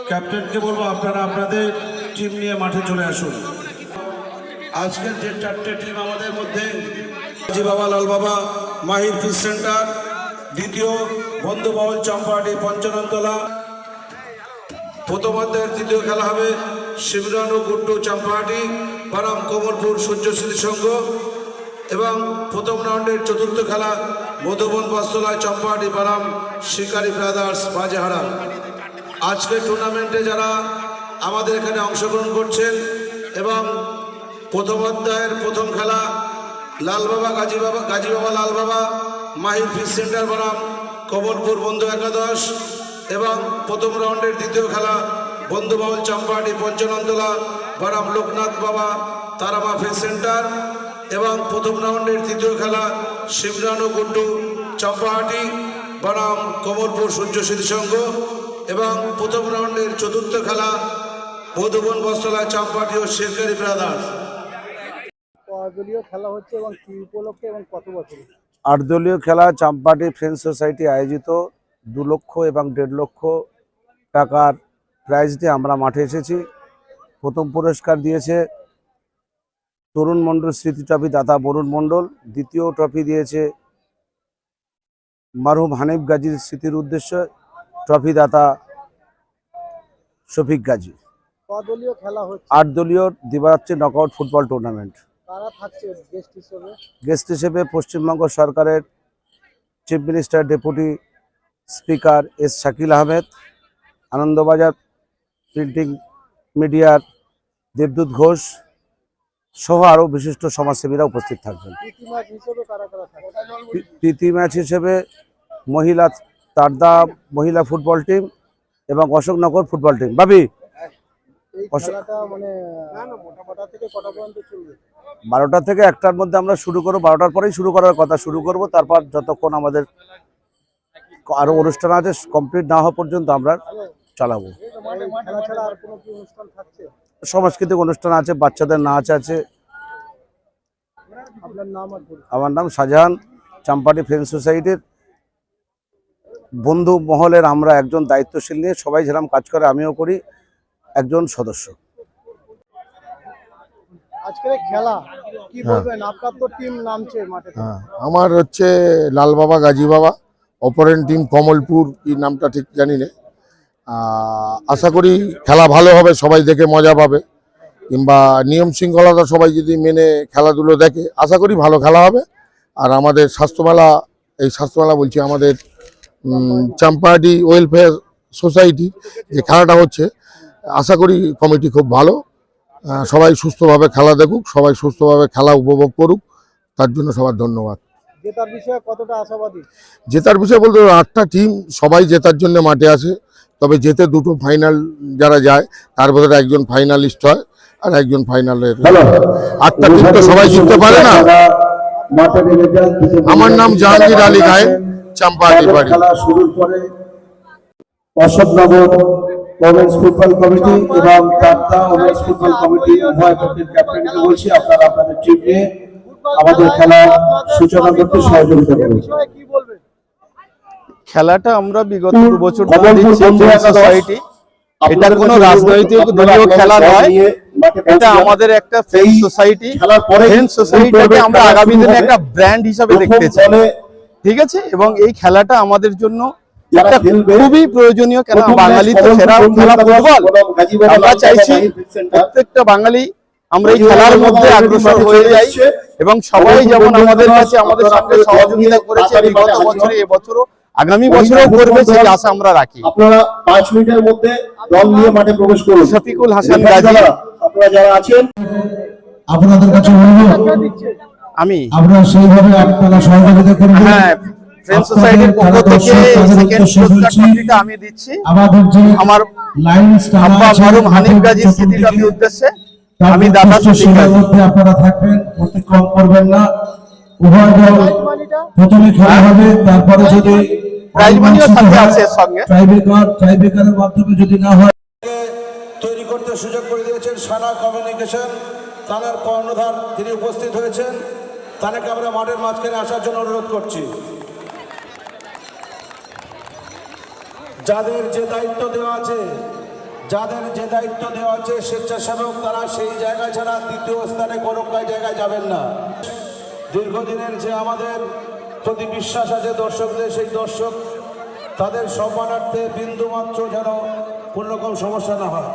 ক্যাপ্টেনকে বলবো আপনারা আপনাদের টিম নিয়ে মাঠে চলে আসুন। আজকের যে চারটে টিম আমাদের মধ্যে, কাজী বাবা, লাল বাবা, মাহির ফিশ সেন্টার, দ্বিতীয় বন্ধুমহল চম্পাহাটি পঞ্চাননতলা। প্রথমার্ধের দ্বিতীয় খেলা হবে শিবরান ও গুড্ডু চম্পাহাটি বনাম কমলপুর সূর্য স্মৃতি সংঘ, এবং প্রথম রাউন্ডের চতুর্থ খেলা মধুবন বস্তলায় চম্পাহাটি বনাম শিকারী ব্রাদার্স বাজেহারা। আজকের টুর্নামেন্টে যারা আমাদের এখানে অংশগ্রহণ করছেন এবং প্রথম অধ্যায়ের প্রথম খেলা লালবাবা গাজী বাবা লাল বাবা মাহির ফিশ সেন্টার বনাম কমলপুর বন্ধু একাদশ, এবং প্রথম রাউন্ডের দ্বিতীয় খেলা বন্ধুমহল চম্পাহাটি পঞ্চাননতলা বনাম লোকনাথ বাবা তারামা ফিশ সেন্টার, এবং প্রথম রাউন্ডের তৃতীয় খেলা শিবরান ও গুড্ডু চম্পাহাটি বনাম কমলপুর সূর্য স্মৃতি সংঘ, এবং প্রথম রাউন্ডের চতুর্থ খেলা মধুবন বস্তলায় চম্পাহাটি ও শিকারী ব্রাদার্স। দলীয় খেলা হচ্ছে এবং কি উপলক্ষে এবং কত বছর? 8 দলীয় খেলা চম্পাহাটি ফ্রেন্ডস সোসাইটি আয়োজিত 2 লক্ষ এবং 1.5 লক্ষ টাকার প্রাইজ দিয়ে আমরা মাঠে এসেছি। প্রথম পুরস্কার দিয়েছে তরুণ মণ্ডল স্মৃতি ট্রফি দাতা বরুণ মণ্ডল, দ্বিতীয় ট্রফি দিয়েছে মরহুম হানিফ গাজীর স্মৃতির উদ্দেশ্যে ট্রফি দাতা শফিক গাজী। দলীয় খেলা হচ্ছে 8 দলীয় দিবারাত্রি নকআউট ফুটবল টুর্নামেন্ট। কারা থাকছে গেস্ট হিসেবে? গেস্ট হিসেবে পশ্চিমবঙ্গ সরকারের chief minister deputy speaker S Shakil Ahmed, Anandabazar printing মিডিয়ার দেবদূত ঘোষ সহ আরও বিশিষ্ট সমাজসেবীরা উপস্থিত থাকবেন। প্রীতি ম্যাচ হিসেবে মহিলা তারদা মহিলা ফুটবল টিম এবং অশোকনগর ফুটবল টিম। বাবি 12টা থেকে 1টার মধ্যে আমরা শুরু করবো। 12টার পরেই শুরু করার কথা, শুরু করব। তারপর যতক্ষণ আমাদের আরো অনুষ্ঠান আছে কমপ্লিট না হওয়া পর্যন্ত আমরা চালাবো। সাংস্কৃতিক অনুষ্ঠান আছে, বাচ্চাদের নাচ আছে। আমার নাম শাহজাহান, চম্পাহাটি ফ্রেন্ডস সোসাইটির বন্ধু মহলের আমরা একজন দায়িত্বশীল নিয়ে সবাই যেরকম কাজ করে আমিও করি, একজন সদস্য। আজকের খেলা কি বলবেন? আপনার তো টিম নামছে মাঠে। আমার হচ্ছে লাল বাবা গাজী বাবা, অপরেন্ট টিম কমলপুর, কি নামটা ঠিক জানি না। আশা করি খেলা ভালো হবে, সবাই দেখে মজা পাবে, কিংবা নিয়ম শৃঙ্খলাটা সবাই যদি মেনে খেলাধুলো দেখে আশা করি ভালো খেলা হবে। আর আমাদের স্বাস্থ্যমেলা, এই স্বাস্থ্যমেলা বলছি আমাদের চম্পাহাটি ওয়েলফেয়ার সোসাইটি যে খেলাটা হচ্ছে, আশা করি কমিটি খুব ভালো, সবাই সুস্থভাবে খেলা দেখুক, সবাই সুস্থভাবে খেলা উপভোগ করুক, তার জন্য সবার ধন্যবাদ। জেতার বিষয়ে কতটা আশাবাদী? জেতার বিষয়ে বলতে 8টা টিম সবাই জেতার জন্য মাঠে আসে, তবে যেতে 2টো ফাইনাল যারা যায় তার ভেতরে একজন ফাইনালিস্ট হয় আর একজন ফাইনালের। 8টা টিম তো সবাই জিততে পারে না। আমার নাম জাহাঙ্গীর আলী গায়েন, চম্পাহাটি বাড়ি। খেলা শুরুর পরে অশোকনগর ওমেন্স ফুটবল কমিটি এবং তারদা ওমেন্স ফুটবল কমিটি উভয় দলের ক্যাপ্টেনকে বলছি আপনারা আপনাদের টিম নিয়ে আমাদের খেলা সূচনা করতে সহযোগিতা করুন। খেলাটা আমরা বিগত 2 বছর ধরে দিচ্ছি সোসাইটি। এটা কোনো রাজনৈতিক দলীয় খেলা নয়, এটা আমাদের একটা ফ্রেন্ডস সোসাইটি। ফ্রেন্ডস সোসাইটিকে আমরা আগামী দিনে একটা ব্র্যান্ড হিসাবে দেখতে চাই, ঠিক আছে? এবং এই খেলাটা আমাদের জন্য একটা খুবই প্রয়োজনীয়, কেন বাঙালি তো সেরা খেলা ফুটবল। আমরা চাইছি প্রত্যেকটা বাঙালি আমরা এই খেলার মধ্যে অগ্রসর হয়ে যাই, এবং সবাই যেমন আমাদের কাছে আমাদের সঙ্গে সহযোগিতা করেছে বিগত বছরে, এবছরও আগামী বছরও করবে, সেই আশা আমরা রাখি। আপনারা 5 মিনিটের মধ্যে দল নিয়ে মাঠে প্রবেশ করুন। শফিকুল হাসান গাজী, আপনারা যারা আছেন আপনাদের কাছে অনুরোধ, আমি আমরা সেইভাবে আপনারা সহযোগিতা করবেন। হ্যাঁ, ফ্রেন্ডস সোসাইটির পক্ষ থেকে সেকেন্ড পুরস্কার ট্রফিটা আমি দিচ্ছি আমার আব্বা মরহুম হানিফ গাজীর স্মৃতি ট্রফির উদ্দেশ্যে। আমি দাদা মধ্যে আপনারা থাকবেন, অতিক্রম করবেন না। উভয় দল প্রথমে খেলা হবে, তারপরে যদি প্রাইজ মানিও সাথে আছে সঙ্গে ট্রাইবেকারের মাধ্যমে যদি না হয় তৈরি করতে সুযোগ করে দিয়েছেন সানা কমিউনিকেশন। তানার কর্ণধার তিনি উপস্থিত হয়েছেন। তানাকে আমরা মাঠের মাঝখানে আসার জন্য অনুরোধ করছি। যাদের যে দায়িত্ব দেওয়া আছে স্বেচ্ছাসেবক, তারা সেই জায়গা ছাড়া দ্বিতীয় স্থানে কোনো জায়গায় যাবেন না। দীর্ঘদিনের যে আমাদের প্রতি বিশ্বাস আছে দর্শকদের, সেই দর্শক তাদের সম্মানার্থে বিন্দুমাত্র যেন কোনো রকম সমস্যা না হয়।